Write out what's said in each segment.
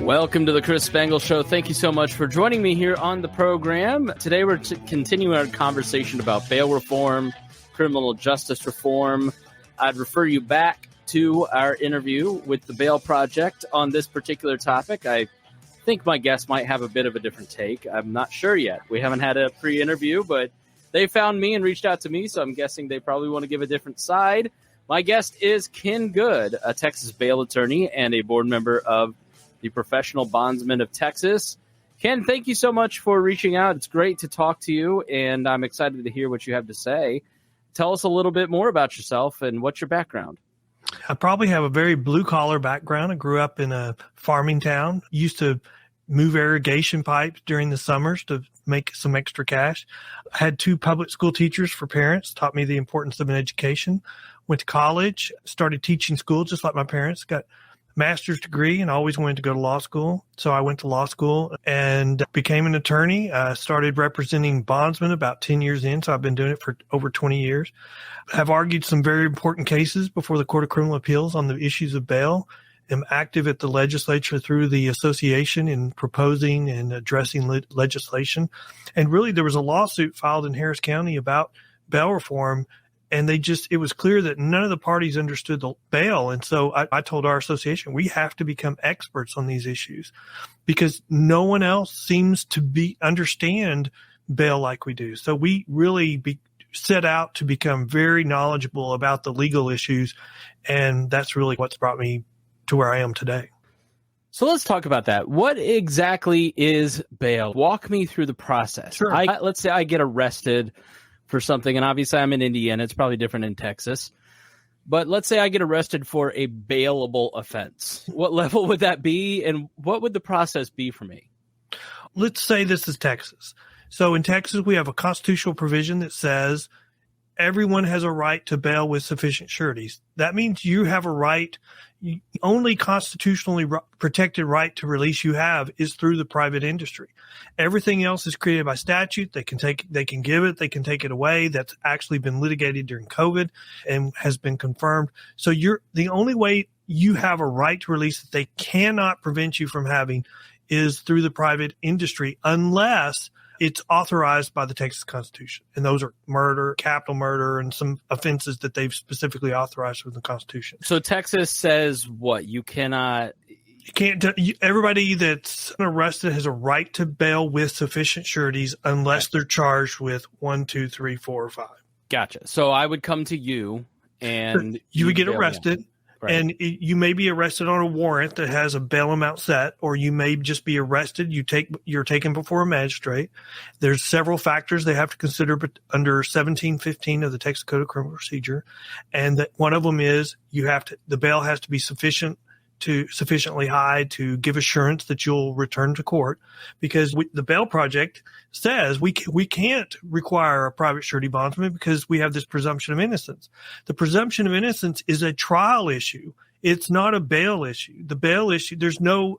Welcome to the Chris Spangle Show. Thank you so much for joining me here on the program. Today we're continuing our conversation about bail reform, criminal justice reform. I'd refer you back to our interview with the Bail Project on this particular topic. I think my guest might have a bit of a different take. I'm not sure yet. We haven't had a pre-interview, but they found me and reached out to me, so I'm guessing they probably want to give a different side. My guest is Ken Good, a Texas bail attorney and a board member of the Professional Bondsmen of Texas. Ken, thank you so much for reaching out. It's great to talk to you, and I'm excited to hear what you have to say. Tell us a little bit more about yourself and what's your background. I probably have a very blue-collar background. I grew up in a farming town, used to move irrigation pipes during the summers to make some extra cash. I had 2 public school teachers for parents, taught me the importance of an education. Went to college, started teaching school just like my parents, got master's degree and always wanted to go to law school. So I went to law school and became an attorney. I started representing bondsmen about 10 years in. So I've been doing it for over 20 years. I've argued some very important cases before the Court of Criminal Appeals on the issues of bail. I'm active at the legislature through the association in proposing and addressing legislation. And really, there was a lawsuit filed in Harris County about bail reform. And it was clear that none of the parties understood the bail. And so I told our association, we have to become experts on these issues because no one else seems to understand bail like we do. So we really set out to become very knowledgeable about the legal issues. And that's really what's brought me to where I am today. So let's talk about that. What exactly is bail? Walk me through the process. Sure. Let's say I get arrested for something, and obviously I'm in Indiana. It's probably different in Texas. But let's say I get arrested for a bailable offense. What level would that be, and what would the process be for me? Let's say this is Texas. So in Texas, we have a constitutional provision that says everyone has a right to bail with sufficient sureties. That means you have a right. The only constitutionally protected right to release you have is through the private industry. Everything else is created by statute. They can give it, they can take it away. That's actually been litigated during COVID and has been confirmed. So the only way you have a right to release that they cannot prevent you from having is through the private industry unless it's authorized by the Texas Constitution. And those are murder, capital murder, and some offenses that they've specifically authorized within the Constitution. So Texas says what? You can't, everybody that's arrested has a right to bail with sufficient sureties unless they're charged with 1, 2, 3, 4, or 5. Gotcha. So I would come to you and you would get arrested. Right. And you may be arrested on a warrant that has a bail amount set, or you may just be arrested. You're taken before a magistrate. There's several factors they have to consider under 1715 of the Texas Code of Criminal Procedure. And that one of them is the bail has to be sufficiently high to give assurance that you'll return to court, because the Bail Project says we can't require a private surety bondsman because we have this presumption of innocence. The presumption of innocence is a trial issue. It's not a bail issue. The bail issue,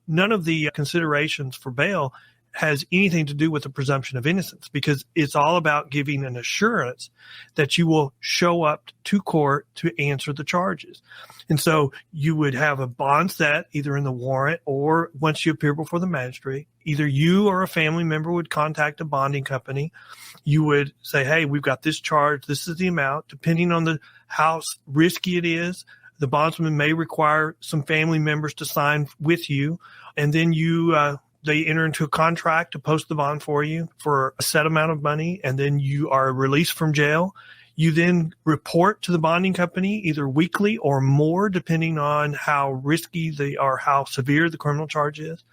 none of the considerations for bail has anything to do with the presumption of innocence, because it's all about giving an assurance that you will show up to court to answer the charges. And so you would have a bond set either in the warrant or once you appear before the magistrate. Either you or a family member would contact a bonding company. You would say, hey, we've got this charge. This is the amount. Depending on how risky it is, the bondsman may require some family members to sign with you. And then they enter into a contract to post the bond for you for a set amount of money, and then you are released from jail. You then report to the bonding company either weekly or more, depending on how risky they are, how severe the criminal charge is.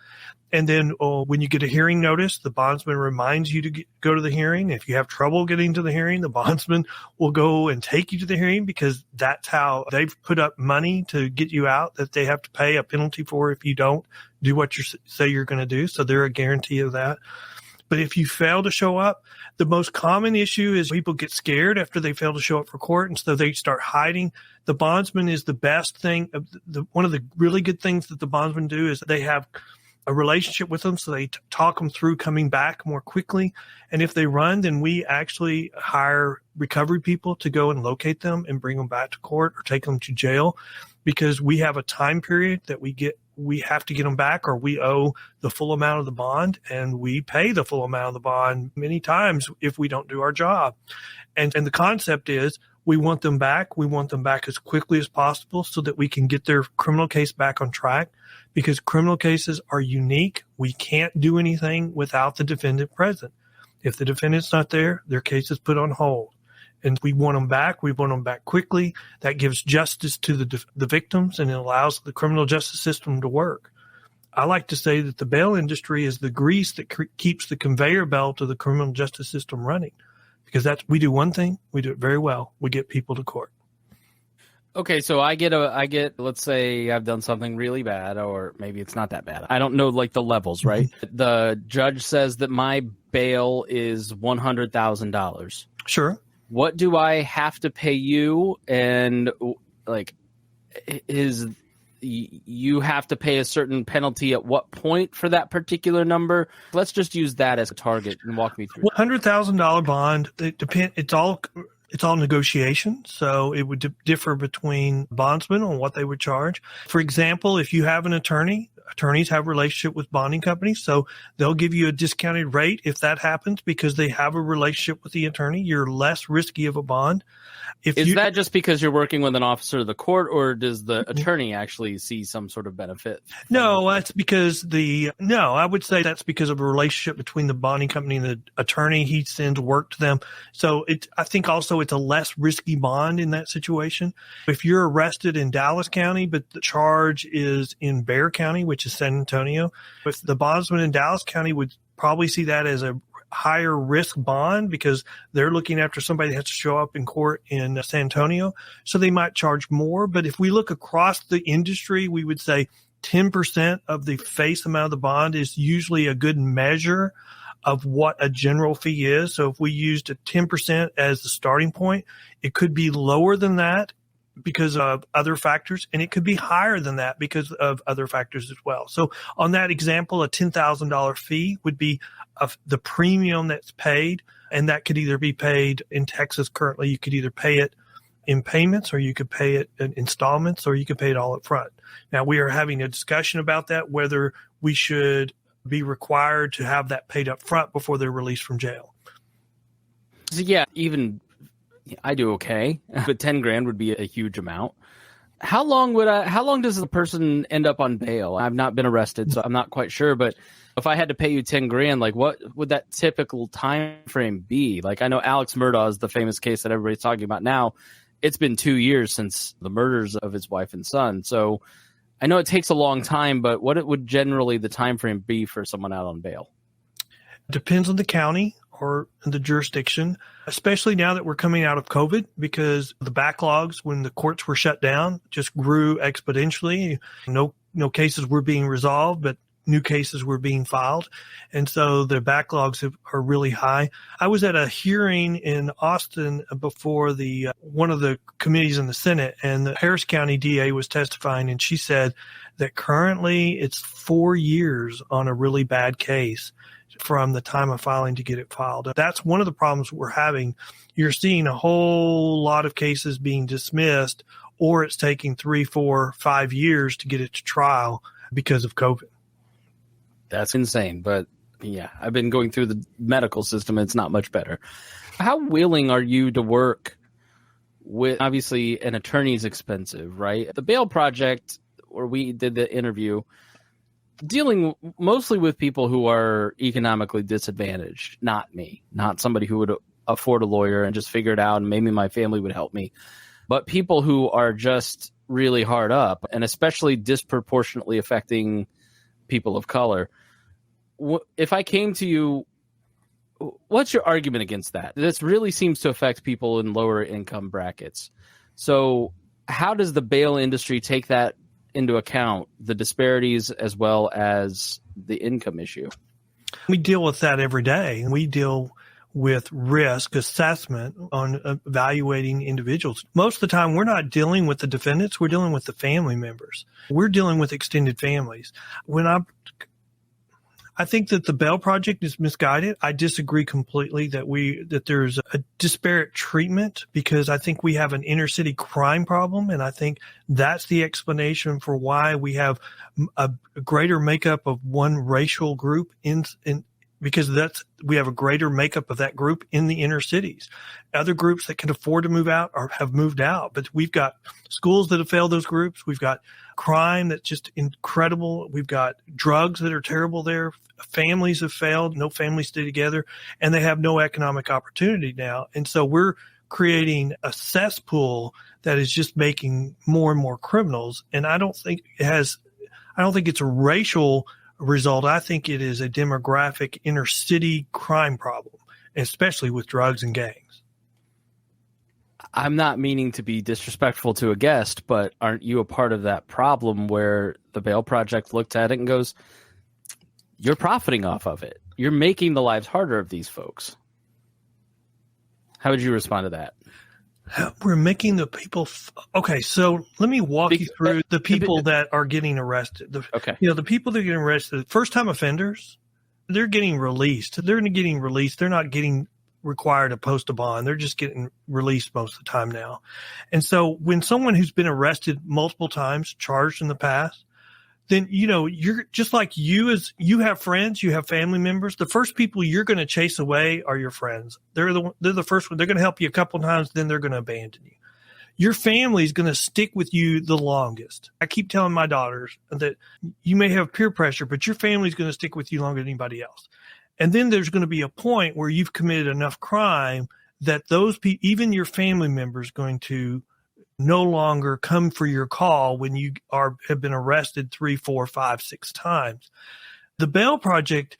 And then when you get a hearing notice, the bondsman reminds you to go to the hearing. If you have trouble getting to the hearing, the bondsman will go and take you to the hearing, because that's how they've put up money to get you out that they have to pay a penalty for if you don't do what you say you're going to do. So they're a guarantee of that. But if you fail to show up, the most common issue is people get scared after they fail to show up for court, and so they start hiding. The bondsman is the best thing. One of the really good things that the bondsmen do is they have a relationship with them, so they talk them through coming back more quickly. And if they run, then we actually hire recovery people to go and locate them and bring them back to court or take them to jail, because we have a time period that we get we have to get them back, or we owe the full amount of the bond, and we pay the full amount of the bond many times if we don't do our job. And the concept is we want them back. We want them back as quickly as possible so that we can get their criminal case back on track, because criminal cases are unique. We can't do anything without the defendant present. If the defendant's not there, their case is put on hold. And we want them back. We want them back quickly. That gives justice to the victims, and it allows the criminal justice system to work. I like to say that the bail industry is the grease that keeps the conveyor belt of the criminal justice system running, because we do one thing, we do it very well. We get people to court. Okay, so I get, let's say I've done something really bad, or maybe it's not that bad. I don't know, like, the levels, right? The judge says that my bail is $100,000. Sure. What do I have to pay you? And, like, you have to pay a certain penalty at what point for that particular number? Let's just use that as a target and walk me through. $100,000 bond. It's all negotiation, so it would differ between bondsmen on what they would charge. For example, if you have an attorney, attorneys have a relationship with bonding companies, so they'll give you a discounted rate if that happens because they have a relationship with the attorney. You're less risky of a bond. Is that just because you're working with an officer of the court, or does the attorney actually see some sort of benefit? No, that's because I would say that's because of a relationship between the bonding company and the attorney. He sends work to them. So I think also it's a less risky bond in that situation. If you're arrested in Dallas County, but the charge is in Bexar County, which is San Antonio, if the bondsman in Dallas County would probably see that as a higher risk bond because they're looking after somebody that has to show up in court in San Antonio. So they might charge more. But if we look across the industry, we would say 10% of the face amount of the bond is usually a good measure of what a general fee is. So if we used a 10% as the starting point, it could be lower than that because of other factors, and it could be higher than that because of other factors as well. So on that example, a $10,000 fee would be the premium that's paid, and that could either be paid in Texas currently. You could either pay it in payments, or you could pay it in installments, or you could pay it all up front. Now, we are having a discussion about that, whether we should be required to have that paid up front before they're released from jail. So yeah, even I do okay, but 10 grand would be a huge amount. How long does the person end up on bail? I've not been arrested, so I'm not quite sure, but if I had to pay you 10 grand, like what would that typical time frame be? Like, I know Alex Murdaugh is the famous case that everybody's talking about now. It's been 2 years since the murders of his wife and son. So I know it takes a long time, but what would generally the time frame be for someone out on bail? Depends on the county or the jurisdiction, especially now that we're coming out of COVID, because the backlogs when the courts were shut down just grew exponentially. No cases were being resolved, but new cases were being filed. And so the backlogs are really high. I was at a hearing in Austin before one of the committees in the Senate, and the Harris County DA was testifying, and she said that currently it's 4 years on a really bad case from the time of filing to get it filed. That's one of the problems we're having. You're seeing a whole lot of cases being dismissed, or it's taking 3, 4, 5 years to get it to trial because of COVID. That's insane. But yeah, I've been going through the medical system. It's not much better. How willing are you to work with, obviously an attorney is expensive, right? The Bail Project, where we did the interview, dealing mostly with people who are economically disadvantaged, not me, not somebody who would afford a lawyer and just figure it out and maybe my family would help me, but people who are just really hard up, and especially disproportionately affecting people of color. If I came to you, what's your argument against that? This really seems to affect people in lower income brackets. So how does the bail industry take that into account, the disparities as well as the income issue? We deal with that every day. We deal with risk assessment on evaluating individuals. Most of the time, we're not dealing with the defendants. We're dealing with the family members. We're dealing with extended families. When I I think that the Bell Project is misguided. I disagree completely that there's a disparate treatment, because I think we have an inner city crime problem. And I think that's the explanation for why we have a greater makeup of one racial group because we have a greater makeup of that group in the inner cities. Other groups that can afford to move out have moved out, but we've got schools that have failed those groups. We've got crime that's just incredible. We've got drugs that are terrible there. Families have failed. No families stay together, and they have no economic opportunity now. And so we're creating a cesspool that is just making more and more criminals. And I don't think it's a racial result. I think it is a demographic inner city crime problem, especially with drugs and gangs. I'm not meaning to be disrespectful to a guest, but aren't you a part of that problem where the Bail Project looked at it and goes, you're profiting off of it. You're making the lives harder of these folks. How would you respond to that? We're making the people. Okay, so let me walk you through the people that are getting arrested. The people that are getting arrested, first-time offenders, they're getting released. They're not getting required to post a bond. They're just getting released most of the time now. And so when someone who's been arrested multiple times, charged in the past, then, you're just like you have friends, you have family members. The first people you're going to chase away are your friends. They're the first one. They're going to help you a couple of times, then they're going to abandon you. Your family is going to stick with you the longest. I keep telling my daughters that you may have peer pressure, but your family is going to stick with you longer than anybody else. And then there's going to be a point where you've committed enough crime that those people, even your family members, going to no longer come for your call when you have been arrested 3, 4, 5, 6 times. The Bail Project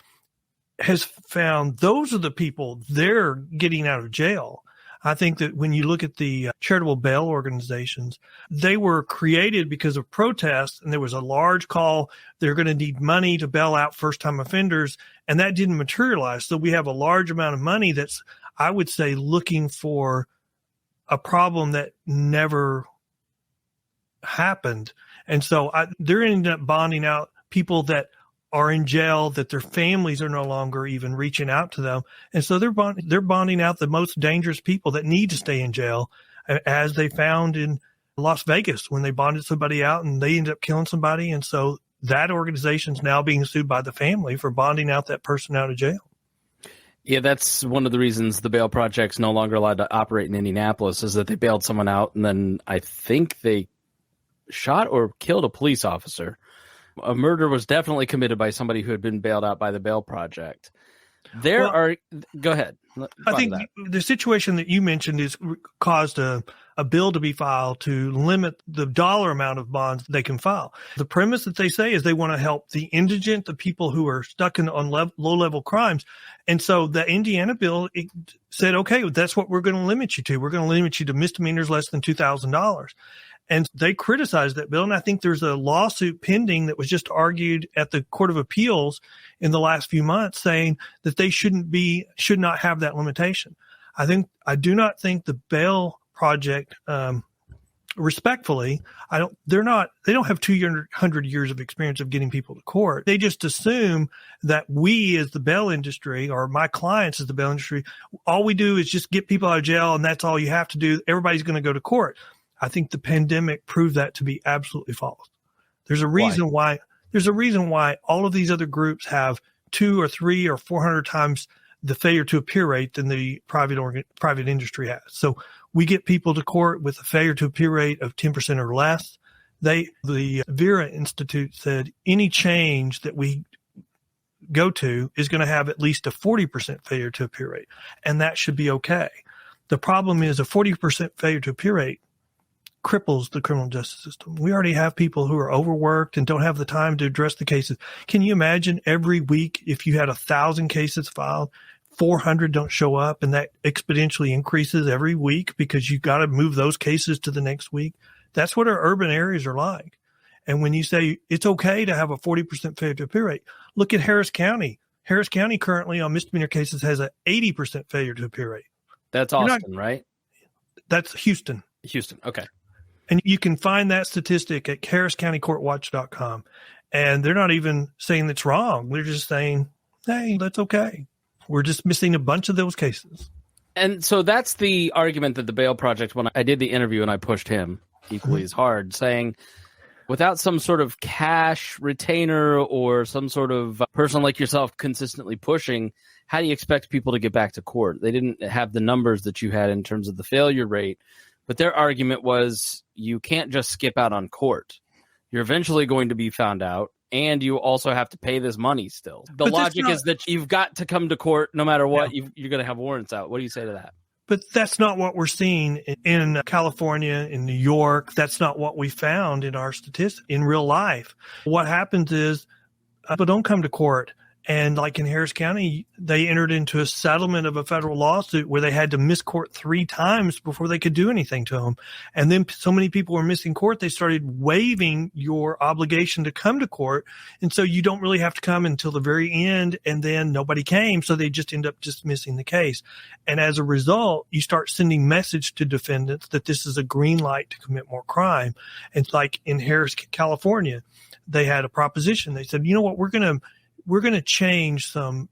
has found those are the people they're getting out of jail. I think that when you look at the charitable bail organizations, they were created because of protests, and there was a large call. They're going to need money to bail out first-time offenders, and that didn't materialize. So we have a large amount of money that's, I would say, looking for a problem that never happened. And so they're ending up bonding out people that are in jail, that their families are no longer even reaching out to them. And so they're bonding out the most dangerous people that need to stay in jail, as they found in Las Vegas when they bonded somebody out and they ended up killing somebody. And so that organization is now being sued by the family for bonding out that person out of jail. Yeah, that's one of the reasons the Bail Project's no longer allowed to operate in Indianapolis, is that they bailed someone out, and then I think they shot or killed a police officer. A murder was definitely committed by somebody who had been bailed out by the Bail Project. Go ahead. I think the situation that you mentioned is caused a bill to be filed to limit the dollar amount of bonds they can file. The premise that they say is they want to help the indigent, the people who are stuck on low-level crimes. And so the Indiana bill said, okay, that's what we're going to limit you to. We're going to limit you to misdemeanors less than $2,000. And they criticized that bill. And I think there's a lawsuit pending that was just argued at the Court of Appeals in the last few months saying that they should not have that limitation. I do not think the Bail Project, respectfully, they don't have 200 years of experience of getting people to court. They just assume that we as the bail industry, or my clients as the bail industry, all we do is just get people out of jail, and that's all you have to do. Everybody's going to go to court. I think the pandemic proved that to be absolutely false. There's a reason why all of these other groups have 2 or 3 or 400 times the failure to appear rate than the private industry has. So we get people to court with a failure to appear rate of 10% or less. The Vera Institute said any change that we go to is going to have at least a 40% failure to appear rate, and that should be okay. The problem is a 40% failure to appear rate cripples the criminal justice system. We already have people who are overworked and don't have the time to address the cases. Can you imagine every week if you had 1,000 cases filed, 400 don't show up, and that exponentially increases every week because you've got to move those cases to the next week? That's what our urban areas are like. And when you say it's okay to have a 40% failure to appear rate, look at Harris County. Harris County currently on misdemeanor cases has an 80% failure to appear rate. That's Austin, right? That's Houston. Houston, okay. And you can find that statistic at harriscountycourtwatch.com. And they're not even saying that's wrong. They're just saying, hey, that's okay. We're just missing a bunch of those cases. And so that's the argument that the Bail Project, when I did the interview and I pushed him equally as hard, saying without some sort of cash retainer or some sort of person like yourself consistently pushing, how do you expect people to get back to court? They didn't have the numbers that you had in terms of the failure rate. But their argument was you can't just skip out on court. You're eventually going to be found out, and you also have to pay this money still. The logic is that you've got to come to court no matter what. Yeah. You're going to have warrants out. What do you say to that? But that's not what we're seeing in California, in New York. That's not what we found in our statistics in real life. What happens is people don't come to court. And like in Harris County, they entered into a settlement of a federal lawsuit where they had to miss court 3 times before they could do anything to them. And then so many people were missing court, they started waiving your obligation to come to court. And so you don't really have to come until the very end, and then nobody came. So they just end up dismissing the case. And as a result, you start sending message to defendants that this is a green light to commit more crime. And like in Harris, California, they had a proposition. They said, you know what, we're going to change some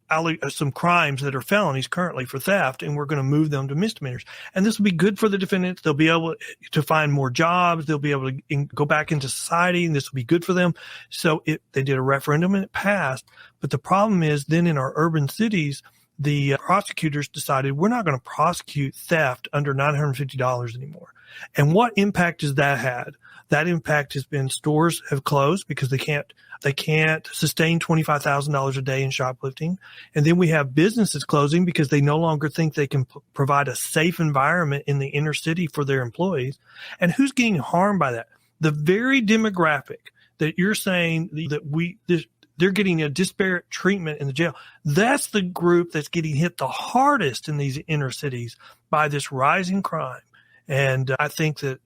crimes that are felonies currently for theft, and we're going to move them to misdemeanors. And this will be good for the defendants. They'll be able to find more jobs. They'll be able to go back into society, and this will be good for them. So they did a referendum, and it passed. But the problem is then in our urban cities, the prosecutors decided we're not going to prosecute theft under $950 anymore. And what impact has that had? That impact has been stores have closed because they can't sustain $25,000 a day in shoplifting. And then we have businesses closing because they no longer think they can provide a safe environment in the inner city for their employees. And who's getting harmed by that? The very demographic that you're saying that they're getting a disparate treatment in the jail. That's the group that's getting hit the hardest in these inner cities by this rising crime. And I think that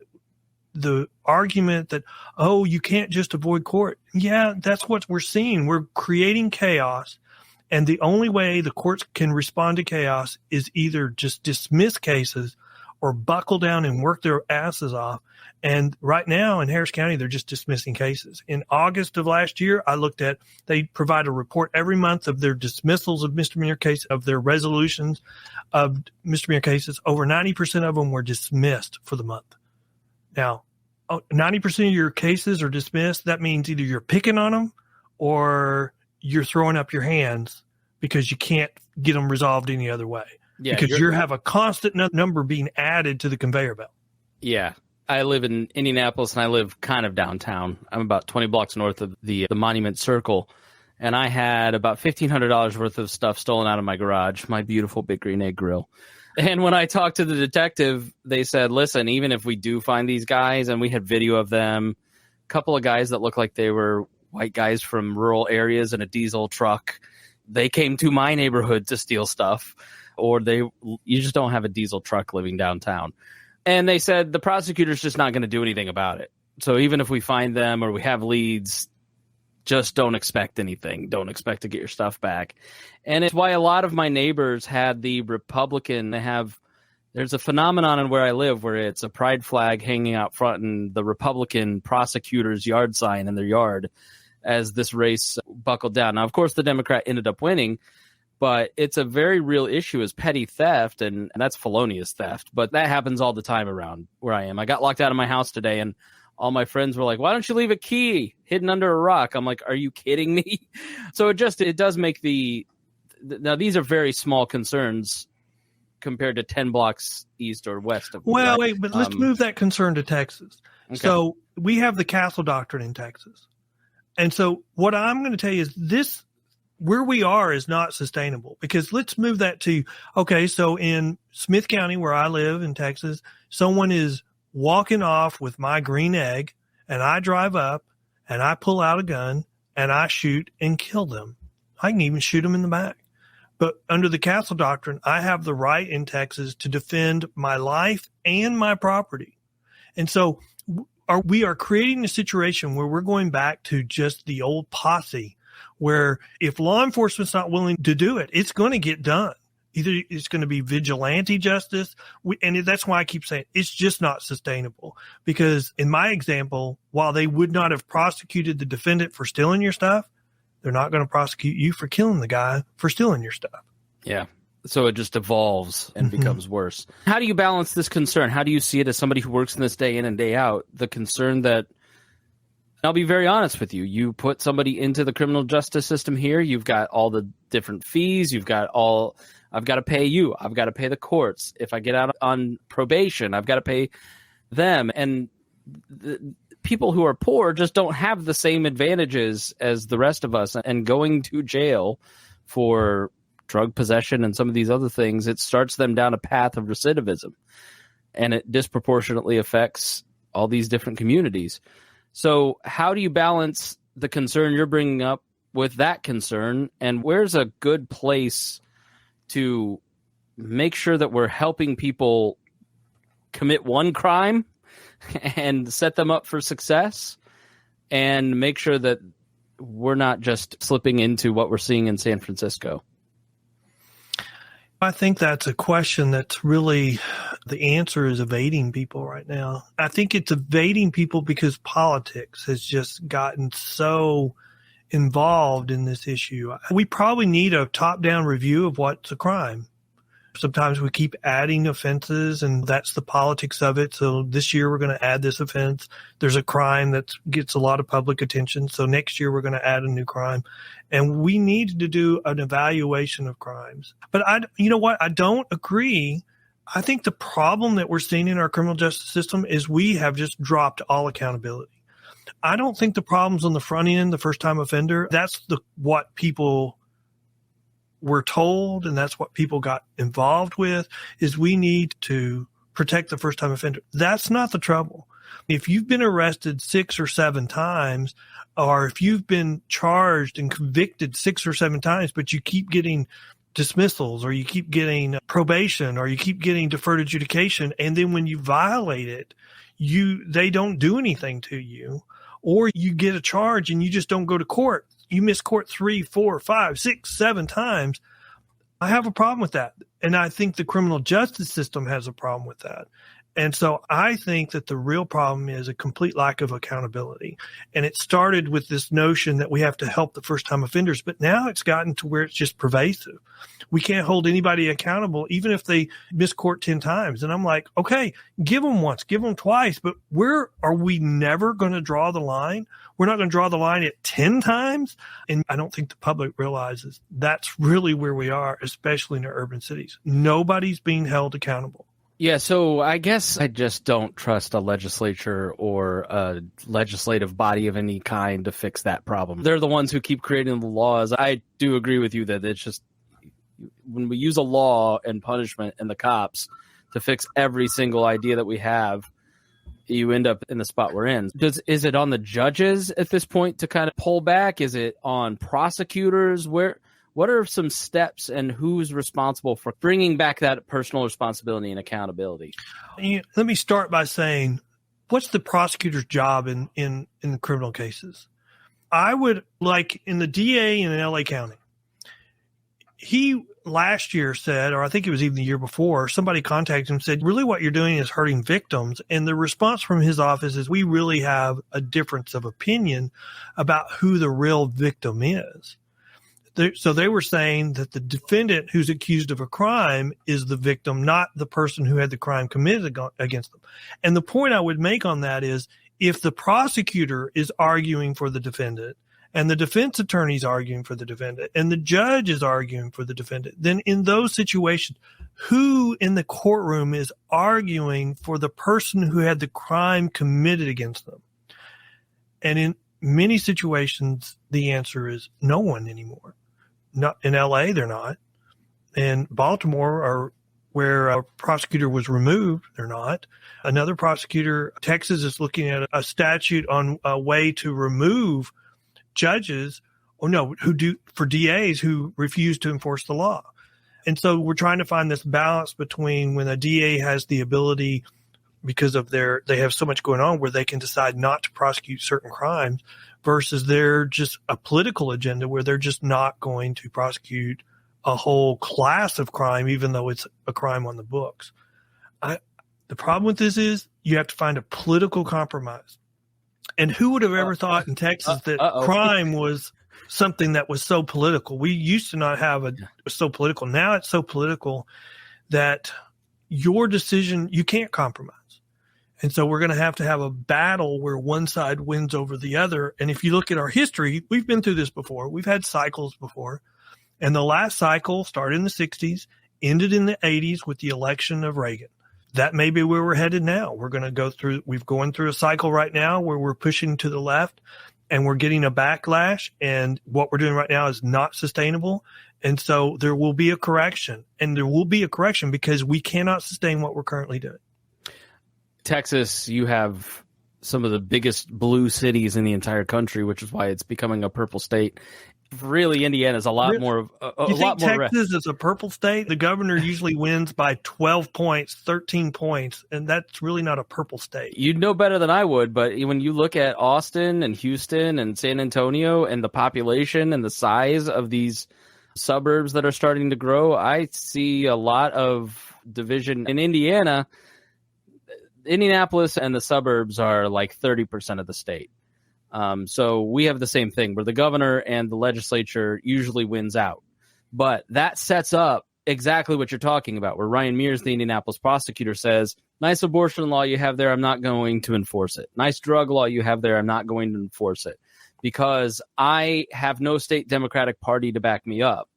the argument that, oh, you can't just avoid court. Yeah, that's what we're seeing. We're creating chaos. And the only way the courts can respond to chaos is either just dismiss cases or buckle down and work their asses off. And right now in Harris County, they're just dismissing cases. In August of last year, they provide a report every month of their dismissals of misdemeanor cases, of their resolutions of misdemeanor cases. Over 90% of them were dismissed for the month. Now, 90% of your cases are dismissed. That means either you're picking on them or you're throwing up your hands because you can't get them resolved any other way. Yeah, because you have a constant number being added to the conveyor belt. Yeah. I live in Indianapolis, and I live kind of downtown. I'm about 20 blocks north of the Monument Circle. And I had about $1,500 worth of stuff stolen out of my garage, my beautiful Big Green Egg grill. And when I talked to the detective, they said, listen, even if we do find these guys, and we had video of them, a couple of guys that looked like they were white guys from rural areas in a diesel truck, they came to my neighborhood to steal stuff, or you just don't have a diesel truck living downtown. And they said the prosecutor's just not going to do anything about it. So even if we find them or we have leads, just don't expect anything. Don't expect to get your stuff back. And it's why a lot of my neighbors had the Republican, there's a phenomenon in where I live where it's a pride flag hanging out front and the Republican prosecutor's yard sign in their yard as this race buckled down. Now, of course, the Democrat ended up winning, but it's a very real issue is petty theft, and that's felonious theft. But that happens all the time around where I am. I got locked out of my house today, and all my friends were like, why don't you leave a key hidden under a rock? I'm like, are you kidding me? So it does make now these are very small concerns compared to 10 blocks east or west of Well, wait, but let's move that concern to Texas. Okay. So we have the Castle Doctrine in Texas. And so what I'm going to tell you is where we are is not sustainable, because let's move that to, okay, so in Smith County, where I live in Texas, someone is walking off with my green egg, and I drive up and I pull out a gun and I shoot and kill them. I can even shoot them in the back. But under the Castle Doctrine, I have the right in Texas to defend my life and my property. And so we are creating a situation where we're going back to just the old posse, where if law enforcement's not willing to do it, it's going to get done. Either it's going to be vigilante justice, and that's why I keep saying it's just not sustainable. Because in my example, while they would not have prosecuted the defendant for stealing your stuff, they're not going to prosecute you for killing the guy for stealing your stuff. Yeah. So it just evolves and becomes worse. How do you balance this concern? How do you see it as somebody who works in this day in and day out? The concern that, I'll be very honest with you, you put somebody into the criminal justice system here, you've got all the different fees, I've got to pay you, I've got to pay the courts. If I get out on probation, I've got to pay them. And the people who are poor just don't have the same advantages as the rest of us. And going to jail for drug possession and some of these other things, it starts them down a path of recidivism, and it disproportionately affects all these different communities. So how do you balance the concern you're bringing up with that concern, and where's a good place to make sure that we're helping people commit one crime and set them up for success, and make sure that we're not just slipping into what we're seeing in San Francisco? I think that's a question that's really, the answer is evading people right now. I think it's evading people because politics has just gotten so involved in this issue. We probably need a top-down review of what's a crime. Sometimes we keep adding offenses, and that's the politics of it. So this year we're going to add this offense. There's a crime that gets a lot of public attention. So next year we're going to add a new crime. And we need to do an evaluation of crimes. But you know what? I don't agree. I think the problem that we're seeing in our criminal justice system is we have just dropped all accountability. I don't think the problem's on the front end, the first-time offender. That's what people were told, and that's what people got involved with, is we need to protect the first-time offender. That's not the trouble. If you've been arrested 6 or 7 times, or if you've been charged and convicted 6 or 7 times, but you keep getting dismissals, or you keep getting probation, or you keep getting deferred adjudication, and then when you violate it, they don't do anything to you, or you get a charge and you just don't go to court. You miss court 3, 4, 5, 6, 7 times. I have a problem with that. And I think the criminal justice system has a problem with that. And so I think that the real problem is a complete lack of accountability. And it started with this notion that we have to help the first-time offenders, but now it's gotten to where it's just pervasive. We can't hold anybody accountable, even if they miss court 10 times. And I'm like, okay, give them once, give them twice, but where are we never going to draw the line? We're not going to draw the line at 10 times. And I don't think the public realizes that's really where we are, especially in our urban cities. Nobody's being held accountable. Yeah, so I guess I just don't trust a legislature or a legislative body of any kind to fix that problem. They're the ones who keep creating the laws. I do agree with you that it's just, when we use a law and punishment and the cops to fix every single idea that we have, you end up in the spot we're in. Is it on the judges at this point to kind of pull back? Is it on prosecutors? What are some steps, and who's responsible for bringing back that personal responsibility and accountability? Let me start by saying, what's the prosecutor's job in the criminal cases? I would, like in the DA in LA County, he last year said, or I think it was even the year before, somebody contacted him and said, really what you're doing is hurting victims. And the response from his office is, we really have a difference of opinion about who the real victim is. So they were saying that the defendant who's accused of a crime is the victim, not the person who had the crime committed against them. And the point I would make on that is, if the prosecutor is arguing for the defendant, and the defense attorney is arguing for the defendant, and the judge is arguing for the defendant, then in those situations, who in the courtroom is arguing for the person who had the crime committed against them? And in many situations, the answer is no one anymore. Not in LA, they're not. In Baltimore, or where a prosecutor was removed, they're not. Another prosecutor, Texas, is looking at a statute on a way to remove judges, for DAs who refuse to enforce the law. And so we're trying to find this balance between when a DA has the ability, because of they have so much going on, where they can decide not to prosecute certain crimes, versus they're just a political agenda where they're just not going to prosecute a whole class of crime, even though it's a crime on the books. The problem with this is you have to find a political compromise. And who would have ever thought in Texas that crime was something that was so political? We used to not have it was so political. Now it's so political that your decision, you can't compromise. And so we're going to have a battle where one side wins over the other. And if you look at our history, we've been through this before. We've had cycles before. And the last cycle started in the 60s, ended in the 80s with the election of Reagan. That may be where we're headed now. We're going to we've going through a cycle right now where we're pushing to the left and we're getting a backlash. And what we're doing right now is not sustainable. And so there will be a correction, and there will be a correction because we cannot sustain what we're currently doing. Texas, you have some of the biggest blue cities in the entire country, which is why it's becoming a purple state. Really, Indiana is a lot more of a you lot think more. Texas is a purple state? The governor usually wins by 12 points, 13 points, and that's really not a purple state. You'd know better than I would, but when you look at Austin and Houston and San Antonio and the population and the size of these suburbs that are starting to grow, I see a lot of division in Indiana. Indianapolis and the suburbs are like 30% of the state. So we have the same thing where the governor and the legislature usually wins out. But that sets up exactly what you're talking about, where Ryan Mears, the Indianapolis prosecutor, says, nice abortion law you have there, I'm not going to enforce it. Nice drug law you have there, I'm not going to enforce it because I have no state Democratic Party to back me up.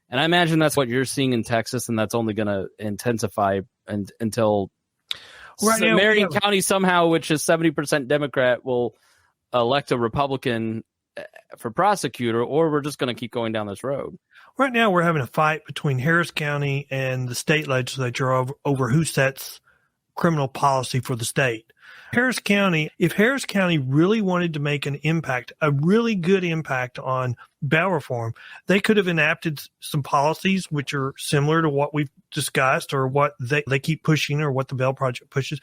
And I imagine that's what you're seeing in Texas, and that's only going to intensify until Marion County somehow, which is 70% Democrat, will elect a Republican for prosecutor, or we're just going to keep going down this road. Right now, we're having a fight between Harris County and the state legislature over who sets criminal policy for the state. If Harris County really wanted to make an impact, a really good impact on bail reform, they could have enacted some policies which are similar to what we've discussed or what they keep pushing or what the bail project pushes.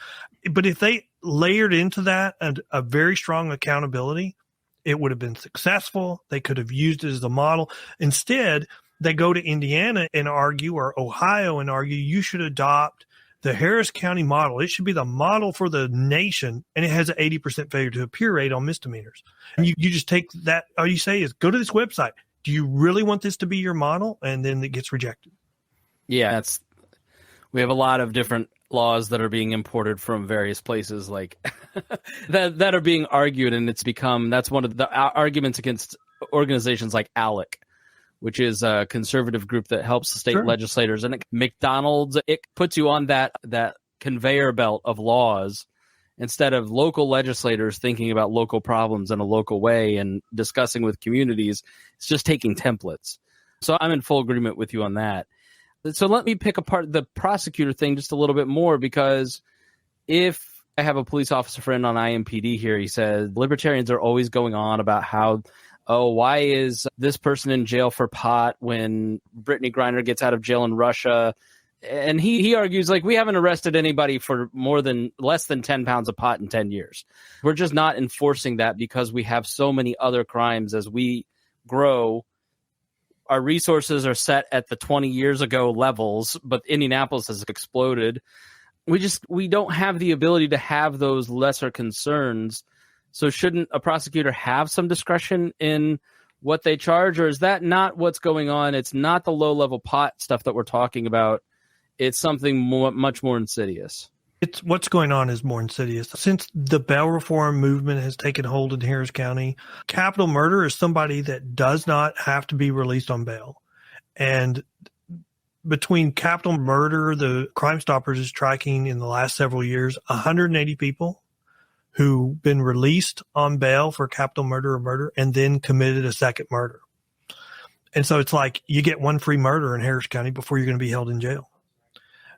But if they layered into that a very strong accountability, it would have been successful. They could have used it as a model. Instead, they go to Indiana and argue, or Ohio and argue, you should adopt the Harris County model. It should be the model for the nation, and it has an 80% failure to appear rate on misdemeanors. And you just take that, all you say is, go to this website. Do you really want this to be your model? And then it gets rejected. Yeah, we have a lot of different laws that are being imported from various places like that are being argued, and that's one of the arguments against organizations like ALEC, which is a conservative group that helps the state legislators. And McDonald's, it puts you on that conveyor belt of laws instead of local legislators thinking about local problems in a local way and discussing with communities. It's just taking templates. So I'm in full agreement with you on that. So let me pick apart the prosecutor thing just a little bit more, because if I have a police officer friend on IMPD here, he says libertarians are always going on about how, why is this person in jail for pot when Brittany Griner gets out of jail in Russia? And he argues, like, we haven't arrested anybody for less than 10 pounds of pot in 10 years. We're just not enforcing that because we have so many other crimes as we grow. Our resources are set at the 20 years ago levels, but Indianapolis has exploded. We don't have the ability to have those lesser concerns. So shouldn't a prosecutor have some discretion in what they charge, or is that not what's going on? It's not the low-level pot stuff that we're talking about. It's something much more insidious. It's what's going on is more insidious. Since the bail reform movement has taken hold in Harris County, capital murder is somebody that does not have to be released on bail. And between capital murder, the Crime Stoppers is tracking in the last several years 180 people who've been released on bail for capital murder or murder and then committed a second murder. And so it's like you get one free murder in Harris County before you're going to be held in jail.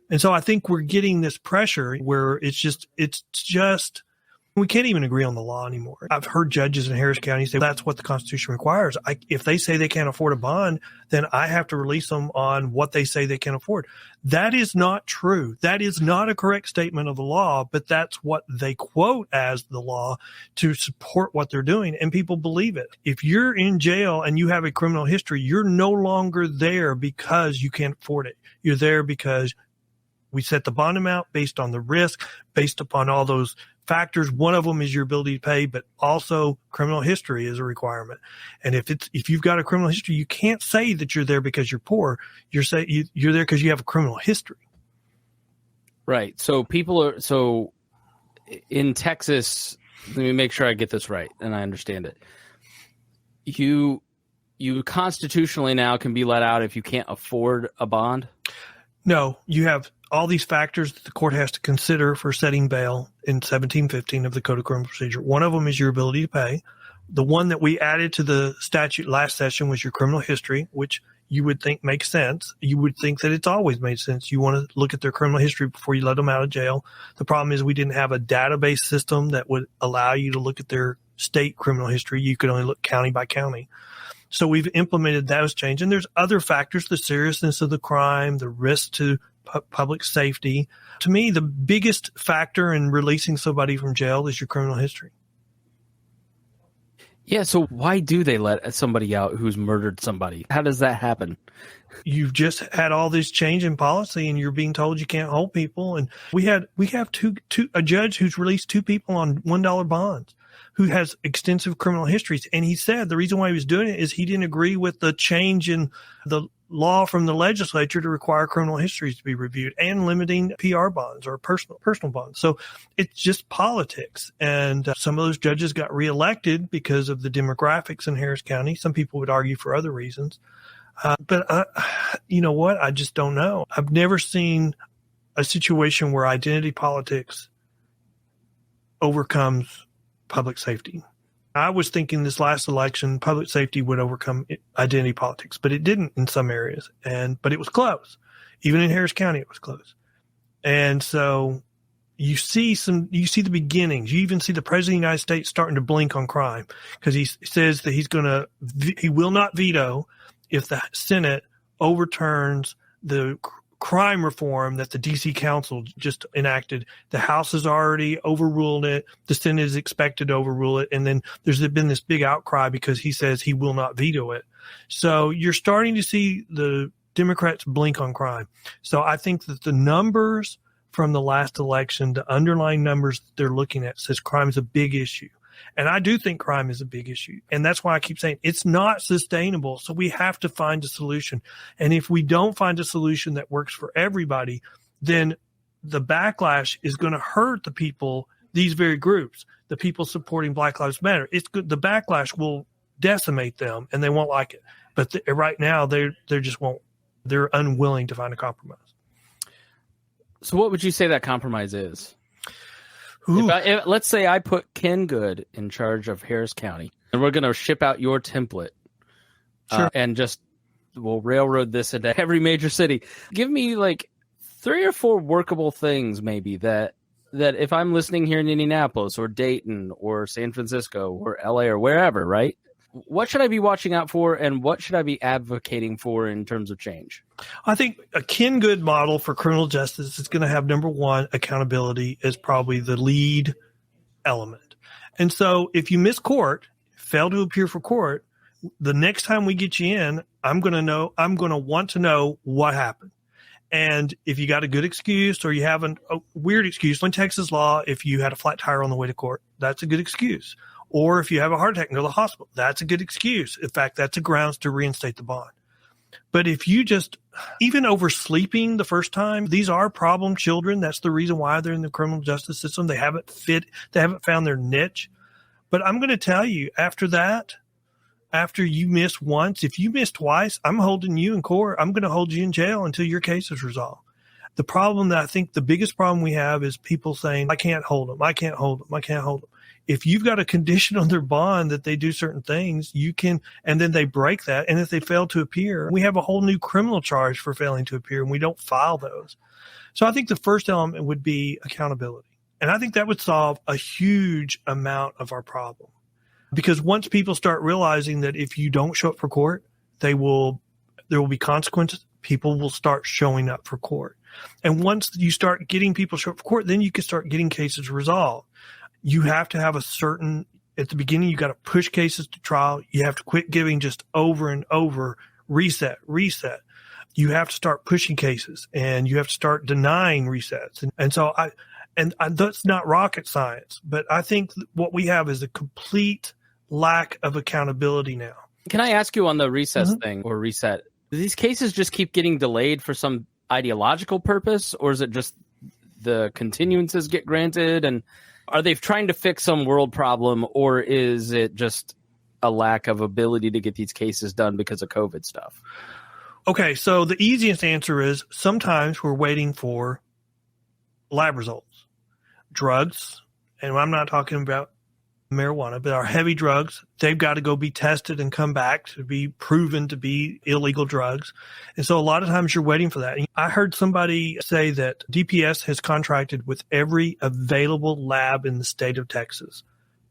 And so I think we're getting this pressure where it's just We can't even agree on the law anymore. I've heard judges in Harris County say that's what the Constitution requires. If they say they can't afford a bond, then I have to release them on what they say they can afford. That is not true. That is not a correct statement of the law, but that's what they quote as the law to support what they're doing, and people believe it. If you're in jail and you have a criminal history, you're no longer there because you can't afford it. You're there because we set the bond amount based on the risk, based upon all those factors. One of them is your ability to pay, but also criminal history is a requirement. And if you've got a criminal history, you can't say that you're there because you're poor. You're there because you have a criminal history. Right. So so in Texas, let me make sure I get this right and I understand it. You constitutionally now can be let out if you can't afford a bond? No, you have all these factors that the court has to consider for setting bail in 1715 of the Code of Criminal Procedure. One of them is your ability to pay. The one that we added to the statute last session was your criminal history, which you would think makes sense. You would think that it's always made sense. You want to look at their criminal history before you let them out of jail. The problem is we didn't have a database system that would allow you to look at their state criminal history. You could only look county by county. So we've implemented those changes. And there's other factors, the seriousness of the crime, the risk to public safety. To me, the biggest factor in releasing somebody from jail is your criminal history. Yeah, so why do they let somebody out who's murdered somebody? How does that happen? You've just had all this change in policy and you're being told you can't hold people. And we have a judge who's released 2 people on $1 bonds who has extensive criminal histories. And he said the reason why he was doing it is he didn't agree with the change in the law from the legislature to require criminal histories to be reviewed and limiting PR bonds or personal bonds. So it's just politics. And some of those judges got reelected because of the demographics in Harris County. Some people would argue for other reasons. But you know what? I just don't know. I've never seen a situation where identity politics overcomes public safety. I was thinking this last election, public safety would overcome identity politics, but it didn't in some areas. But it was close. Even in Harris County, it was close. And so you see the beginnings. You even see the president of the United States starting to blink on crime because he says that he will not veto if the Senate overturns the crime reform that the D.C. Council just enacted. The House has already overruled it. The Senate is expected to overrule it. And then there's been this big outcry because he says he will not veto it. So you're starting to see the Democrats blink on crime. So I think that the numbers from the last election, the underlying numbers that they're looking at says crime is a big issue. And I do think crime is a big issue. And that's why I keep saying it's not sustainable. So we have to find a solution. And if we don't find a solution that works for everybody, then the backlash is going to hurt the people, these very groups, the people supporting Black Lives Matter. It's good. The backlash will decimate them and they won't like it. But right now they just won't. They're unwilling to find a compromise. So what would you say that compromise is? If let's say I put Ken Good in charge of Harris County, and we're going to ship out your template, sure. And we'll railroad this into every major city. Give me like 3 or 4 workable things, maybe that if I'm listening here in Indianapolis or Dayton or San Francisco or LA or wherever, right? What should I be watching out for, and what should I be advocating for in terms of change? I think a Ken Good model for criminal justice is going to have, number one, accountability as probably the lead element. And so if you miss court, fail to appear for court, the next time we get you in, I'm going to want to know what happened. And if you got a good excuse or you have a weird excuse, in Texas law, if you had a flat tire on the way to court, that's a good excuse. Or if you have a heart attack and go to the hospital, that's a good excuse. In fact, that's a grounds to reinstate the bond. But if you just, even oversleeping the first time, these are problem children. That's the reason why they're in the criminal justice system. They haven't found their niche. But I'm going to tell you, after that, after you miss once, if you miss twice, I'm holding you in court. I'm going to hold you in jail until your case is resolved. The problem that I think the biggest problem we have is people saying, I can't hold them. I can't hold them. I can't hold them. If you've got a condition on their bond that they do certain things, you can, and then they break that. And if they fail to appear, we have a whole new criminal charge for failing to appear, and we don't file those. So I think the first element would be accountability. And I think that would solve a huge amount of our problem. Because once people start realizing that if you don't show up for court, there will be consequences, people will start showing up for court. And once you start getting people show up for court, then you can start getting cases resolved. You have to have at the beginning, you got to push cases to trial. You have to quit giving just over and over, reset. You have to start pushing cases, and you have to start denying resets. And so that's not rocket science, but I think what we have is a complete lack of accountability now. Can I ask you on the recess thing or reset? Do these cases just keep getting delayed for some ideological purpose, or is it just the continuances get granted? And are they trying to fix some world problem, or is it just a lack of ability to get these cases done because of COVID stuff? Okay, so the easiest answer is sometimes we're waiting for lab results. Drugs, and I'm not talking about marijuana, but our heavy drugs, they've got to go be tested and come back to be proven to be illegal drugs. And so a lot of times you're waiting for that. I heard somebody say that DPS has contracted with every available lab in the state of Texas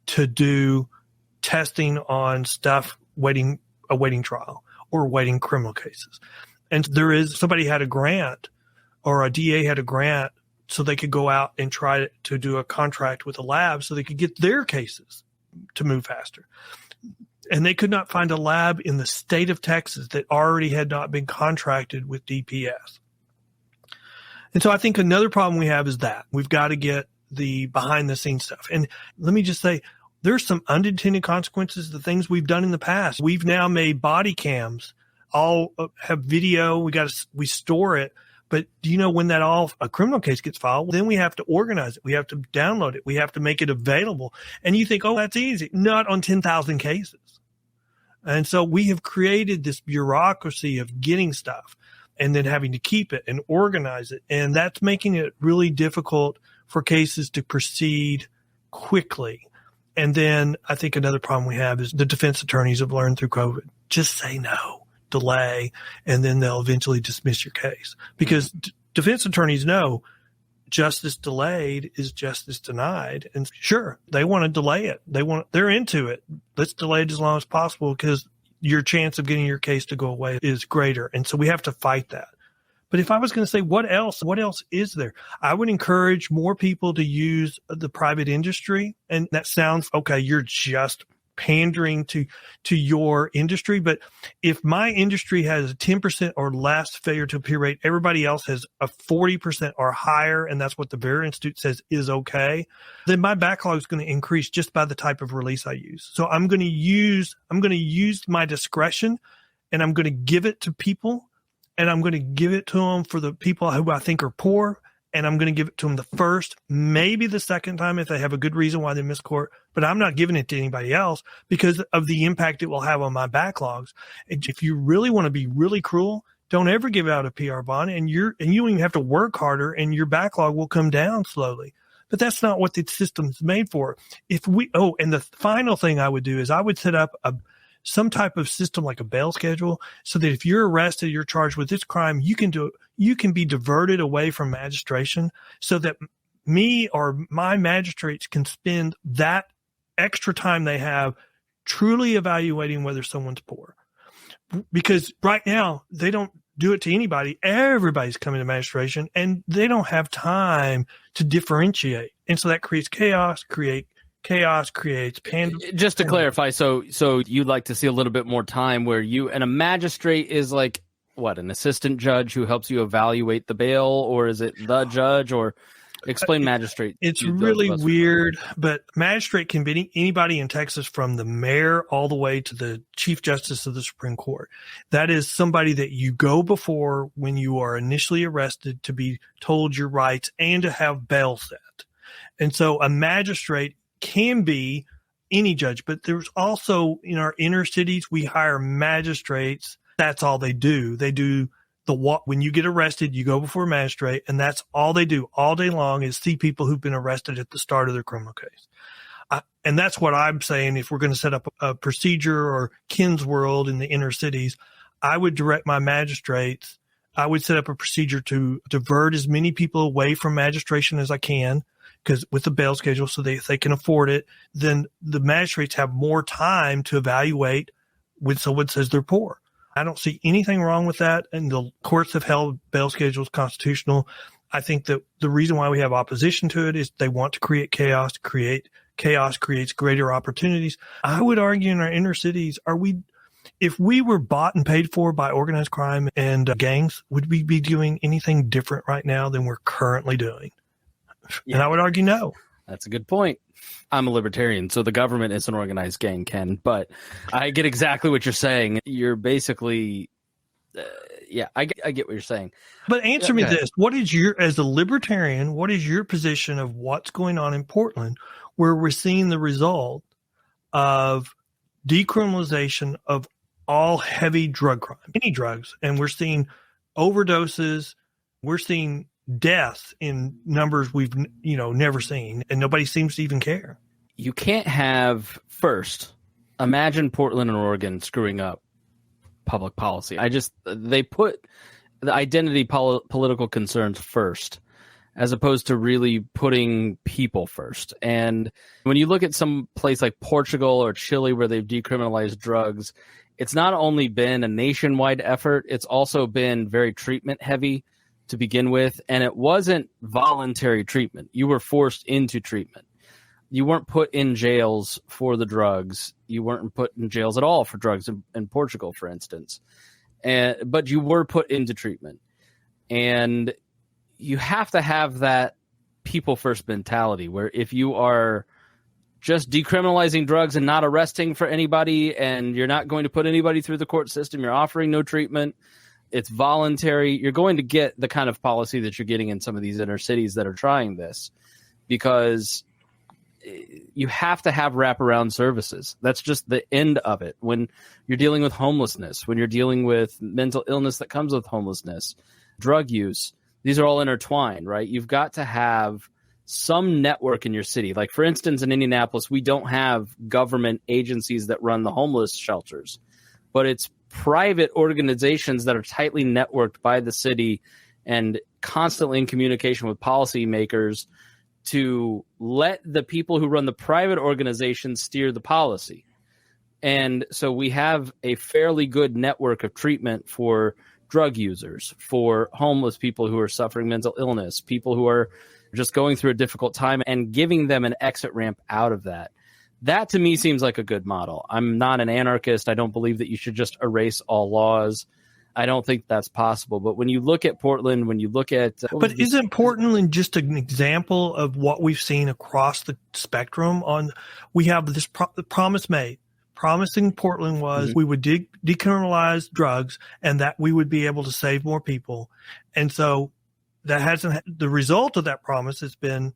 to do testing on stuff awaiting trial or awaiting criminal cases. And somebody had a grant, or a DA had a grant, so they could go out and try to do a contract with a lab so they could get their cases to move faster. And they could not find a lab in the state of Texas that already had not been contracted with DPS. And so I think another problem we have is that we've got to get the behind the scenes stuff. And let me just say, there's some unintended consequences of the things we've done in the past. We've now made body cams, all have video. We store it. But do you know when a criminal case gets filed, then we have to organize it. We have to download it. We have to make it available. And you think, oh, that's easy. Not on 10,000 cases. And so we have created this bureaucracy of getting stuff and then having to keep it and organize it. And that's making it really difficult for cases to proceed quickly. And then I think another problem we have is the defense attorneys have learned through COVID. Just say no. Delay, and then they'll eventually dismiss your case, because defense attorneys know justice delayed is justice denied. And sure, they want to delay it. They're into it. Let's delay it as long as possible because your chance of getting your case to go away is greater. And so we have to fight that. But if I was going to say what else is there? I would encourage more people to use the private industry. And that sounds okay, you're just pandering to your industry. But if my industry has a 10% or less failure to appear rate, everybody else has a 40% or higher, and that's what the Vera Institute says is okay, then my backlog is going to increase just by the type of release I use. So I'm going to use my discretion, and I'm going to give it to people, and I'm going to give it to them for the people who I think are poor. And I'm going to give it to them the first, maybe the second time if they have a good reason why they missed court. But I'm not giving it to anybody else because of the impact it will have on my backlogs. And if you really want to be really cruel, don't ever give out a PR bond, and you don't even have to work harder, and your backlog will come down slowly. But that's not what the system's made for. And the final thing I would do is I would set up some type of system like a bail schedule so that if you're arrested, you're charged with this crime, you can be diverted away from magistration so that me or my magistrates can spend that extra time they have truly evaluating whether someone's poor. Because right now, they don't do it to anybody. Everybody's coming to magistration, and they don't have time to differentiate. And so that creates chaos creates Just to clarify, so you'd like to see a little bit more time where a magistrate is like what, an assistant judge who helps you evaluate the bail, or is it the judge? Or explain magistrate. It's really weird, but magistrate can be anybody in Texas from the mayor all the way to the Chief Justice of the Supreme Court. That is somebody that you go before when you are initially arrested to be told your rights and to have bail set. And so a magistrate can be any judge, but there's also in our inner cities, we hire magistrates. That's all they do. They do when you get arrested, you go before a magistrate, and that's all they do all day long is see people who've been arrested at the start of their criminal case. And that's what I'm saying. If we're going to set up a procedure or Ken's World in the inner cities, I would direct my magistrates. I would set up a procedure to divert as many people away from magistration as I can, because with the bail schedule, so if they can afford it, then the magistrates have more time to evaluate when someone says they're poor. I don't see anything wrong with that, and the courts have held bail schedules constitutional. I think that the reason why we have opposition to it is they want to create chaos. Chaos creates greater opportunities. I would argue in our inner cities, if we were bought and paid for by organized crime and gangs, would we be doing anything different right now than we're currently doing? Yeah. And I would argue no. That's a good point. I'm a libertarian, so the government is an organized gang, Ken, but I get exactly what you're saying. You're basically, I get what you're saying. But answer me this. As a libertarian, what is your position of what's going on in Portland where we're seeing the result of decriminalization of all heavy drug crime, any drugs, and we're seeing overdoses, we're seeing deaths in numbers we've never seen, and nobody seems to even care. You can't imagine Portland and Oregon screwing up public policy. They put the identity political concerns first, as opposed to really putting people first. And when you look at some place like Portugal or Chile where they've decriminalized drugs, it's not only been a nationwide effort, it's also been very treatment heavy to begin with. And it wasn't voluntary treatment. You were forced into treatment. You weren't put in jails for the drugs. You weren't put in jails at all for drugs in Portugal, for instance. But you were put into treatment. And you have to have that people first mentality where if you are just decriminalizing drugs and not arresting for anybody, and you're not going to put anybody through the court system, you're offering no treatment, it's voluntary, you're going to get the kind of policy that you're getting in some of these inner cities that are trying this, because you have to have wraparound services. That's just the end of it. When you're dealing with homelessness, when you're dealing with mental illness that comes with homelessness, drug use, these are all intertwined, right? You've got to have some network in your city. Like, for instance, in Indianapolis, we don't have government agencies that run the homeless shelters, but it's private organizations that are tightly networked by the city and constantly in communication with policymakers to let the people who run the private organizations steer the policy. And so we have a fairly good network of treatment for drug users, for homeless people who are suffering mental illness, people who are just going through a difficult time, and giving them an exit ramp out of that. That to me seems like a good model. I'm not an anarchist. I don't believe that you should just erase all laws. I don't think that's possible. But when you look at Portland, when you look at... But isn't Portland just an example of what we've seen across the spectrum? We have this promise made. Promising Portland was we would decriminalize drugs and that we would be able to save more people. And so the result of that promise has been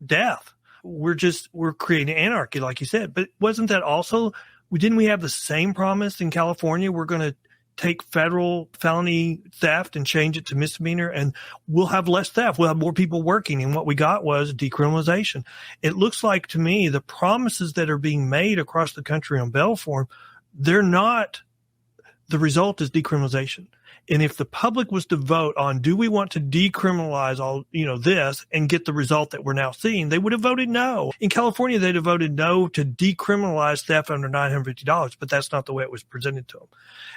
death. We're creating anarchy, like you said. But wasn't that also, didn't we have the same promise in California? We're going to take federal felony theft and change it to misdemeanor, and we'll have less theft. We'll have more people working. And what we got was decriminalization. It looks like to me the promises that are being made across the country on bail reform, they're not, the result is decriminalization. And if the public was to vote on, do we want to decriminalize all, this and get the result that we're now seeing, they would have voted no. In California, they'd have voted no to decriminalize theft under $950, but that's not the way it was presented to them.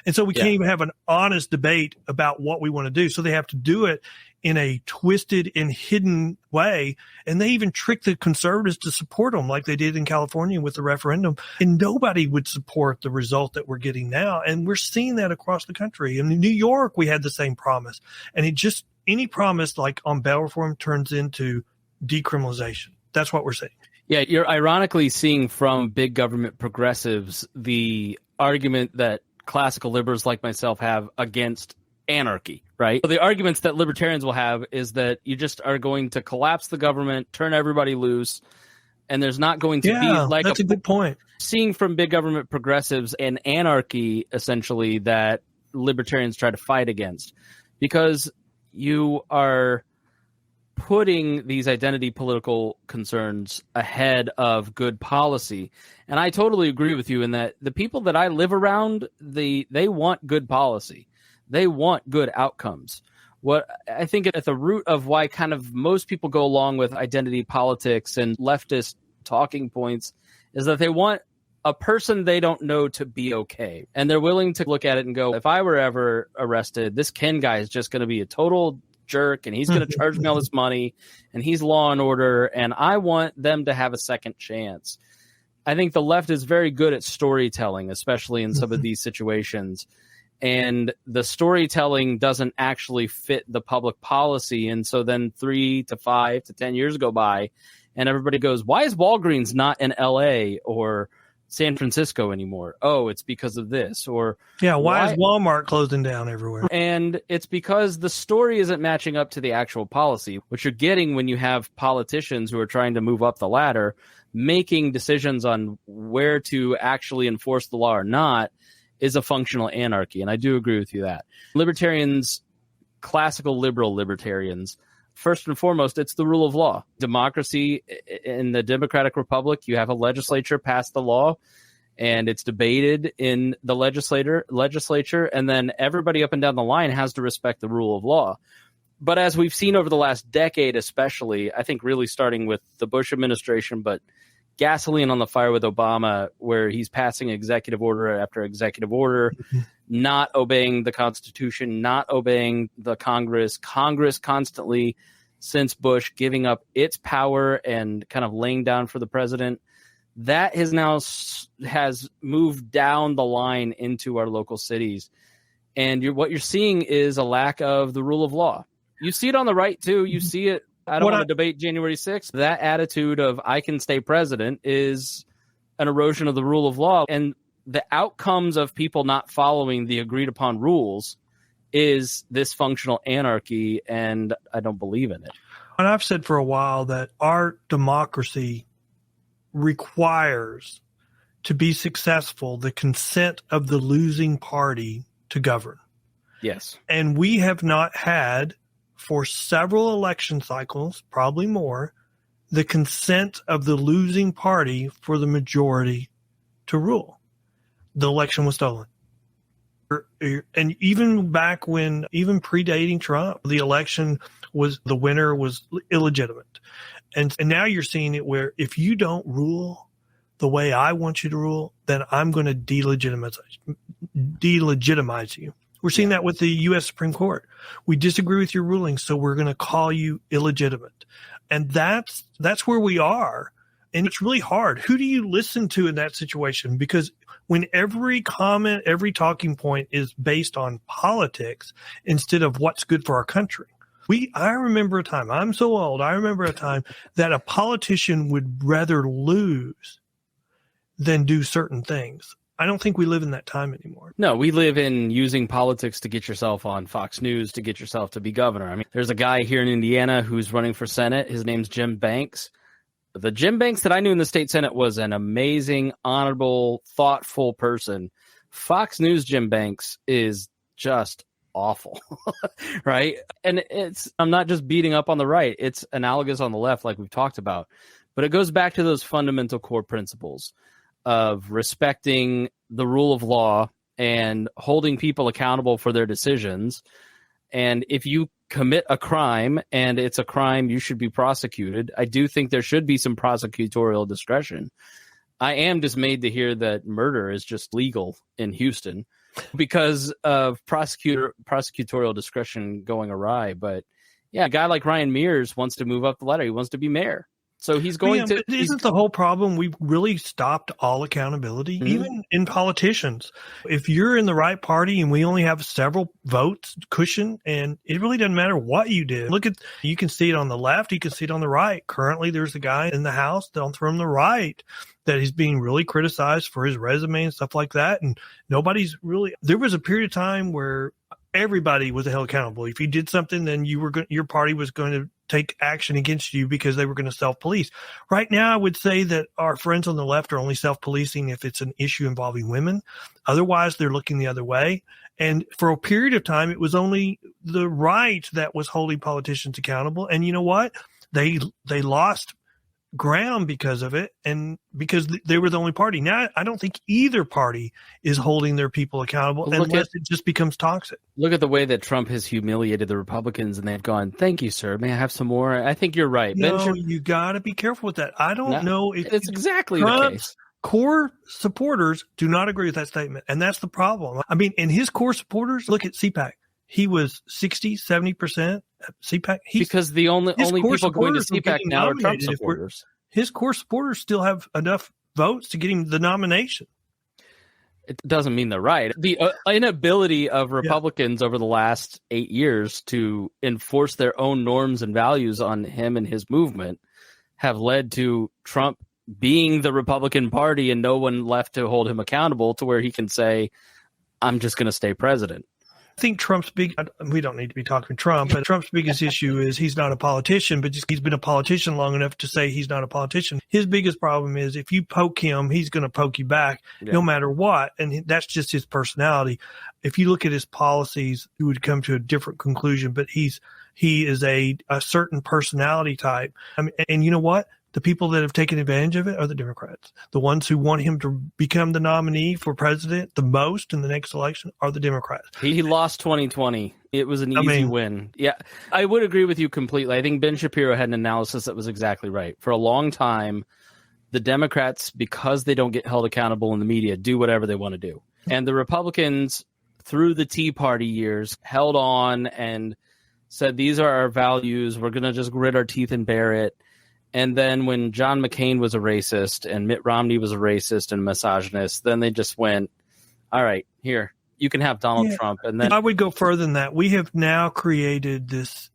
And so we can't even have an honest debate about what we want to do. So they have to do it in a twisted and hidden way. And they even trick the conservatives to support them like they did in California with the referendum. And nobody would support the result that we're getting now. And we're seeing that across the country. In New York, we had the same promise. And any promise like on bail reform turns into decriminalization. That's what we're seeing. Yeah, you're ironically seeing from big government progressives the argument that classical liberals like myself have against anarchy, right? So the arguments that libertarians will have is that you just are going to collapse the government, turn everybody loose, and there's not going to be like that's a good point. Seeing from big government progressives an anarchy essentially that libertarians try to fight against, because you are putting these identity political concerns ahead of good policy. And I totally agree with you in that the people that I live around, they want good policy. They want good outcomes. What I think at the root of why kind of most people go along with identity politics and leftist talking points is that they want a person they don't know to be okay. And they're willing to look at it and go, if I were ever arrested, this Ken guy is just going to be a total jerk and he's going to charge me all this money and he's law and order. And I want them to have a second chance. I think the left is very good at storytelling, especially in some of these situations. And the storytelling doesn't actually fit the public policy. And so then 3 to 5 to 10 years go by and everybody goes, why is Walgreens not in LA or San Francisco anymore? Oh, it's because of this. Or why is Walmart closing down everywhere? And it's because the story isn't matching up to the actual policy. What you're getting when you have politicians who are trying to move up the ladder, making decisions on where to actually enforce the law or not, is a functional anarchy. And I do agree with you that. Libertarians, classical liberal libertarians, first and foremost, it's the rule of law. Democracy in the Democratic Republic, you have a legislature pass the law and it's debated in the legislature, and then everybody up and down the line has to respect the rule of law. But as we've seen over the last decade, especially, I think really starting with the Bush administration, but gasoline on the fire with Obama, where he's passing executive order after executive order, not obeying the Constitution, not obeying the Congress constantly, since Bush, giving up its power and kind of laying down for the president. That has moved down the line into our local cities. And what you're seeing is a lack of the rule of law. You see it on the right, too. You see it. I don't want to debate January 6th. That attitude of I can stay president is an erosion of the rule of law. And the outcomes of people not following the agreed upon rules is this functional anarchy. And I don't believe in it. And I've said for a while that our democracy requires, to be successful, the consent of the losing party to govern. Yes. And we have not had, for several election cycles, probably more, the consent of the losing party for the majority to rule. The election was stolen. And even back when, even predating Trump, the election the winner was illegitimate. And now you're seeing it where if you don't rule the way I want you to rule, then I'm going to delegitimize you. We're seeing that with the U.S. Supreme Court. We disagree with your ruling, so we're going to call you illegitimate. And that's where we are. And it's really hard. Who do you listen to in that situation? Because when every comment, every talking point is based on politics instead of what's good for our country. I remember a time, I'm so old, I remember a time that a politician would rather lose than do certain things. I don't think we live in that time anymore. No, we live in using politics to get yourself on Fox News, to get yourself to be governor. I mean, there's a guy here in Indiana who's running for Senate. His name's Jim Banks. The Jim Banks that I knew in the state Senate was an amazing, honorable, thoughtful person. Fox News Jim Banks is just awful, right? And I'm not just beating up on the right. It's analogous on the left, like we've talked about. But it goes back to those fundamental core principles of respecting the rule of law and holding people accountable for their decisions. And if you commit a crime and it's a crime, you should be prosecuted. I do think there should be some prosecutorial discretion. I am dismayed to hear that murder is just legal in Houston because of prosecutorial discretion going awry. But yeah, a guy like Ryan Mears wants to move up the ladder. He wants to be mayor. So he's going to. Isn't the whole problem we've really stopped all accountability, even in politicians? If you're in the right party and we only have several votes cushion, and it really doesn't matter what you did. You can see it on the left, you can see it on the right. Currently, there's a guy in the House from the right that is being really criticized for his resume and stuff like that. And nobody's really. There was a period of time where everybody was held accountable. If you did something, then your party was going to take action against you because they were going to self-police. Right now, I would say that our friends on the left are only self-policing if it's an issue involving women. Otherwise, they're looking the other way. And for a period of time, it was only the right that was holding politicians accountable. And you know what? They lost ground because of it, and because they were the only party. Now, I don't think either party is holding their people accountable unless it just becomes toxic. Look at the way that Trump has humiliated the Republicans, and they've gone, "Thank you, sir. May I have some more?" I think you're right. No, you got to be careful with that. I don't know if it's exactly Trump's the case. Core supporters do not agree with that statement, and that's the problem. I mean, and his core supporters, look at CPAC. He was 60, 70% CPAC. Because the only people going to CPAC now are Trump supporters. His core supporters still have enough votes to get him the nomination. It doesn't mean they're right. The inability of Republicans over the last 8 years to enforce their own norms and values on him and his movement have led to Trump being the Republican Party and no one left to hold him accountable to where he can say, I'm just going to stay president. I think we don't need to be talking Trump, but Trump's biggest issue is he's not a politician, but he's been a politician long enough to say he's not a politician. His biggest problem is if you poke him, he's going to poke you back no matter what. And that's just his personality. If you look at his policies, you would come to a different conclusion, but he is a certain personality type. I mean, and you know what? The people that have taken advantage of it are the Democrats. The ones who want him to become the nominee for president the most in the next election are the Democrats. He lost 2020. It was an easy win. Yeah, I would agree with you completely. I think Ben Shapiro had an analysis that was exactly right. For a long time, the Democrats, because they don't get held accountable in the media, do whatever they want to do. And the Republicans, through the Tea Party years, held on and said, these are our values. We're going to just grit our teeth and bear it. And then when John McCain was a racist and Mitt Romney was a racist and misogynist, then they just went, all right, here, you can have Donald Trump. And then I would go further than that. We have now created this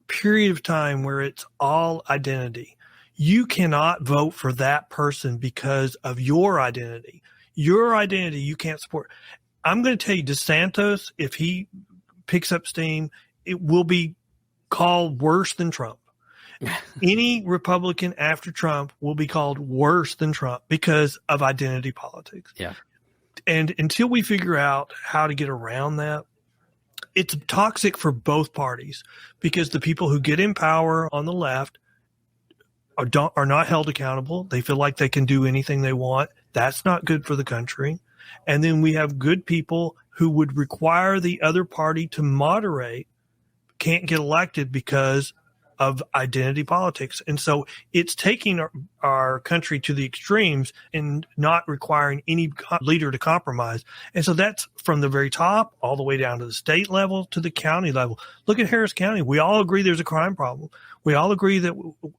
period of time where it's all identity. You cannot vote for that person because of your identity. Your identity you can't support. I'm going to tell you, DeSantis, if he picks up steam, it will be called worse than Trump. Any Republican after Trump will be called worse than Trump because of identity politics. Yeah. And until we figure out how to get around that, it's toxic for both parties because the people who get in power on the left are not held accountable. They feel like they can do anything they want. That's not good for the country. And then we have good people who would require the other party to moderate, can't get elected because of identity politics. And so it's taking our country to the extremes and not requiring any leader to compromise. And so that's from the very top all the way down to the state level to the county level. Look at Harris County. We all agree there's a crime problem. We all agree that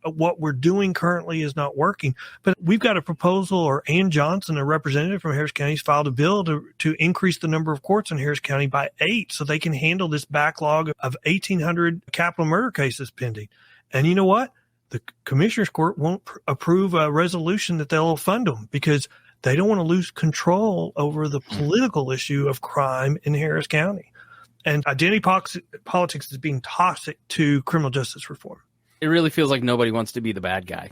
what we're doing currently is not working. But we've got a proposal, or Ann Johnson, a representative from Harris County, has filed a bill to increase the number of courts in Harris County by 8 so they can handle this backlog of 1,800 capital murder cases pending. And you know what? The Commissioner's Court won't approve a resolution that they'll fund them because they don't want to lose control over the political issue of crime in Harris County. And identity politics is being toxic to criminal justice reform. It really feels like nobody wants to be the bad guy.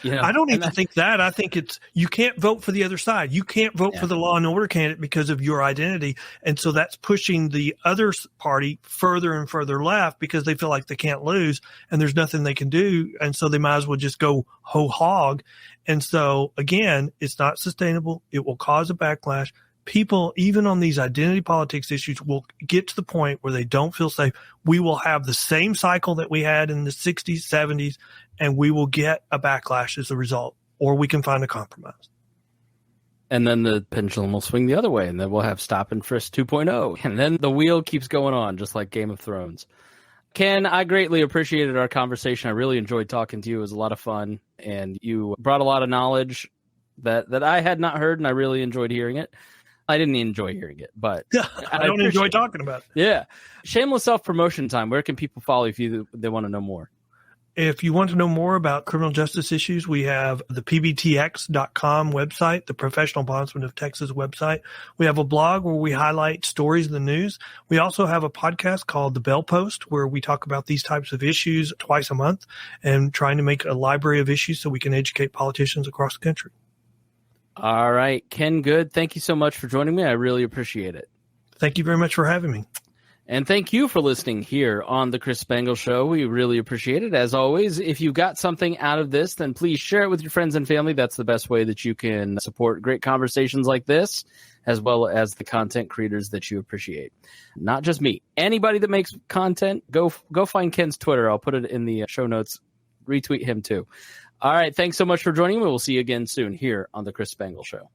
You know? I don't even think that. I think it's you can't vote for the other side. You can't vote for the law and order candidate because of your identity. And so that's pushing the other party further and further left because they feel like they can't lose and there's nothing they can do. And so they might as well just go whole hog. And so, again, it's not sustainable. It will cause a backlash. People, even on these identity politics issues, will get to the point where they don't feel safe. We will have the same cycle that we had in the 60s, 70s, and we will get a backlash as a result, or we can find a compromise. And then the pendulum will swing the other way, and then we'll have Stop and Frisk 2.0. And then the wheel keeps going on, just like Game of Thrones. Ken, I greatly appreciated our conversation. I really enjoyed talking to you. It was a lot of fun, and you brought a lot of knowledge that I had not heard, and I really enjoyed hearing it. I didn't enjoy hearing it, but I don't enjoy talking about it. Yeah. Shameless self-promotion time. Where can people follow if they want to know more? If you want to know more about criminal justice issues, we have the pbtx.com website, the Professional Bondsmen of Texas website. We have a blog where we highlight stories in the news. We also have a podcast called The Bell Post, where we talk about these types of issues twice a month and trying to make a library of issues so we can educate politicians across the country. All right. Ken Good, thank you so much for joining me. I really appreciate it. Thank you very much for having me. And thank you for listening here on the Chris Spangle Show. We really appreciate it. As always, if you got something out of this, then please share it with your friends and family. That's the best way that you can support great conversations like this, as well as the content creators that you appreciate. Not just me. Anybody that makes content, go find Ken's Twitter. I'll put it in the show notes. Retweet him too. All right. Thanks so much for joining me. We'll see you again soon here on the Chris Spangle Show.